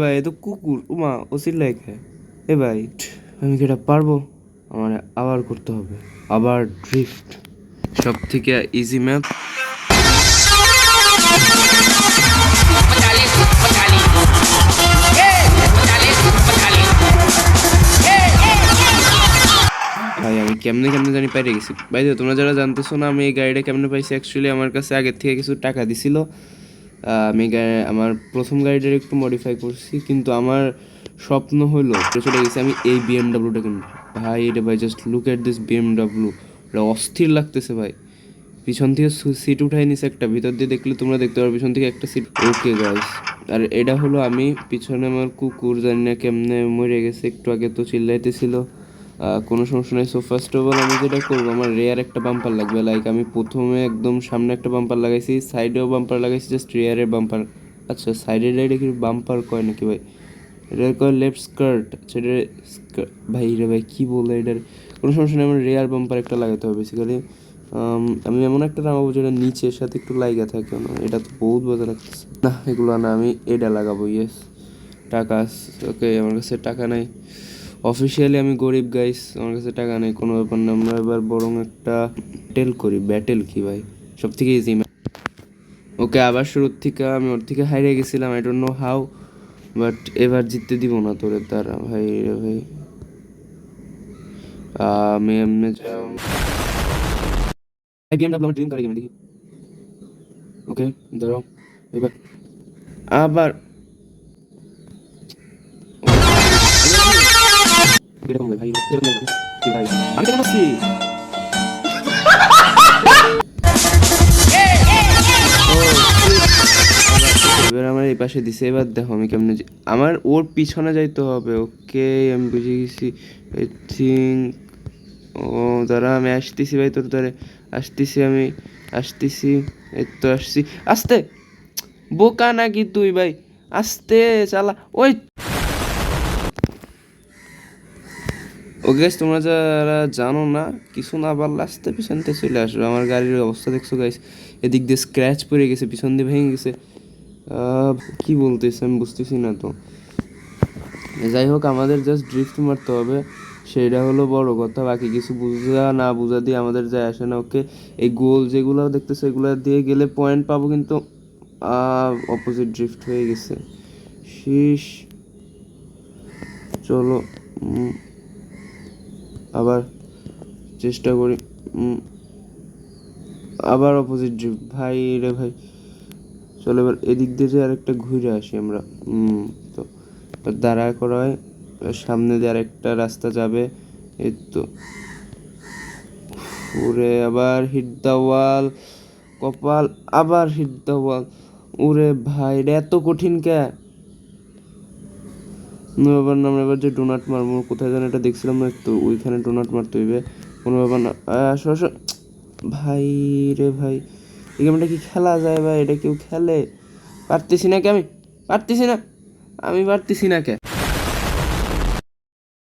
ভাই এ তো কুকুর উমা ও চিল্লাই খায়। এ ভাই আমি কি এটা পারবো? আমার আবার করতে হবে, আবার ড্রিফট। সব থেকে ইজি ম্যাপ। ভাই আমি কেমনে কেমনে জানি পাইরে গেছি। ভাই তোমরা যারা জানতেছো না আমি এই গাড়িটা কেমনে পাইছি, অ্যাকচুয়ালি আমার কাছে আগের থেকে কিছু টাকা দিছিল। আমি আমার প্রথম গাড়িটার একটু মডিফাই করছি, কিন্তু আমার স্বপ্ন হলো চলে গেছে আমি এই বিএমডাব্লিউটা কিনবো। ভাই এটা ভাই just look at this BMW, এটা অস্থির লাগতেছে ভাই। পিছন থেকে সিট উঠাই নিছে একটা, ভিতর দিয়ে দেখলে তোমরা দেখতে পারো পিছন থেকে একটা সিট। ওকে গাইস, আর এটা হলো আমি, পিছনে আমার কুকুর জানি না কেমনে মরে গেছে, একটু আগে তো চিল্লাইতেছিল। কোনো সমস্যা নেই। সো ফার্স্ট অফ অল আমি যেটা করবো, আমার রেয়ার একটা বাম্পার লাগবে। লাইক আমি প্রথমে একদম সামনে একটা বাম্পার লাগাইছি, সাইডেও বাম্পার লাগাইছি, জাস্ট রেয়ারের বাম্পার। আচ্ছা সাইডের এটা কি বাম্পার কয় নাকি ভাই? এটা কয় লেফট স্কার্ট। আচ্ছা এটা ভাই রে ভাই কী বলে এটার, কোনো সমস্যা নেই। আমার রেয়ার বাম্পার একটা লাগাতে হবে বেসিক্যালি। আমি এমন একটা নামাবো যেটা নিচের সাথে একটু লাইগা থাকে না, এটা তো বহুত মজা লাগতেছে না। এগুলো না, আমি এটা লাগাবো। ইয়েস, টাকা ওকে, আমার কাছে টাকা নাই। অফিসিয়ালি আমি গরিব গাইস, আমার কাছে টাকা নেই, কোনো ব্যাপার না। আমরা এবার বরং একটা ব্যাটেল করি। ব্যাটেল কি ভাই, সব থেকে ইজি। ওকে আবার শুরুর থেকে, আমি ওর থেকে হারিয়ে গেছিলাম, I don't know how, but এবার জিততে দিব না তোরে তারা ভাই রে ভাই। আমি এমনি গেমটা আমার ড্রিম করে গেম দেখি। ওকে দাঁড়াও এবার আবার এরকম ভাই এরকম ভাই আমি কেন বসছি? এবার আমার এই পাশে দিছে, এবার দেখো আমি কেমনে আমার ওর পিছনে যাইতে হবে। ওকে আমি বুঝে গেছি আই থিঙ্ক। ও দাঁড়া আমি আসতেছি ভাই, তোর দ্বারে আসতেছি, আমি আসতেছি, এই তো আসছি। আস্তে, বোকা নাকি তুই ভাই? আস্তে চালা ওই। ওকে গাইস, তোমরা যারা জানো না, কিছু না পারলে আস্তে পিছন থেকে চলে আসবে। আমার গাড়ির অবস্থা দেখছো গাইস, এদিক দিয়ে স্ক্র্যাচ পড়ে গেছে, পিছন দিয়ে ভেঙে গেছে। কি বলতেছে আমি বুঝতেছি না তো। যাই হোক, আমাদের জাস্ট ড্রিফট মারতে হবে, সেটা হলো বড় কথা। বাকি কিছু বুঝা না বুঝা দিয়ে আমাদের যায় আসে না। ওকে এই গোল যেগুলো দেখতেছে এগুলো দিয়ে গেলে পয়েন্ট পাবো, কিন্তু অপোজিট ড্রিফট হয়ে গেছে। শীষ, চলো আবার চেষ্টা করি। আবার অপোজিট ড্রিফট ভাই রে ভাই। চলো এবার এদিক দিয়ে যে আরেকটা ঘুরে আসি আমরা। তো দাঁড়া করা হয়, সামনে দিয়ে আরেকটা রাস্তা যাবে। এই তো উরে আবার হিট দ্য ওয়াল, কপাল, আবার হিট দ্য ওয়াল। উরে ভাই এটা এত কঠিন কে? ব্যাপার না, আমরা এবার যে ডোনাট মারবো, কোথায় যেন এটা দেখছিলাম না, একটু ওইখানে ডোনাট মারতে হইবে। কোনো ব্যাপার না, আসো আসো ভাই রে ভাই। এই গেমটা কি খেলা যায় ভাই? এটা কেউ খেলে? পারতেছি না কে? আমি পারতেছি না, আমি পারতেছি না কে?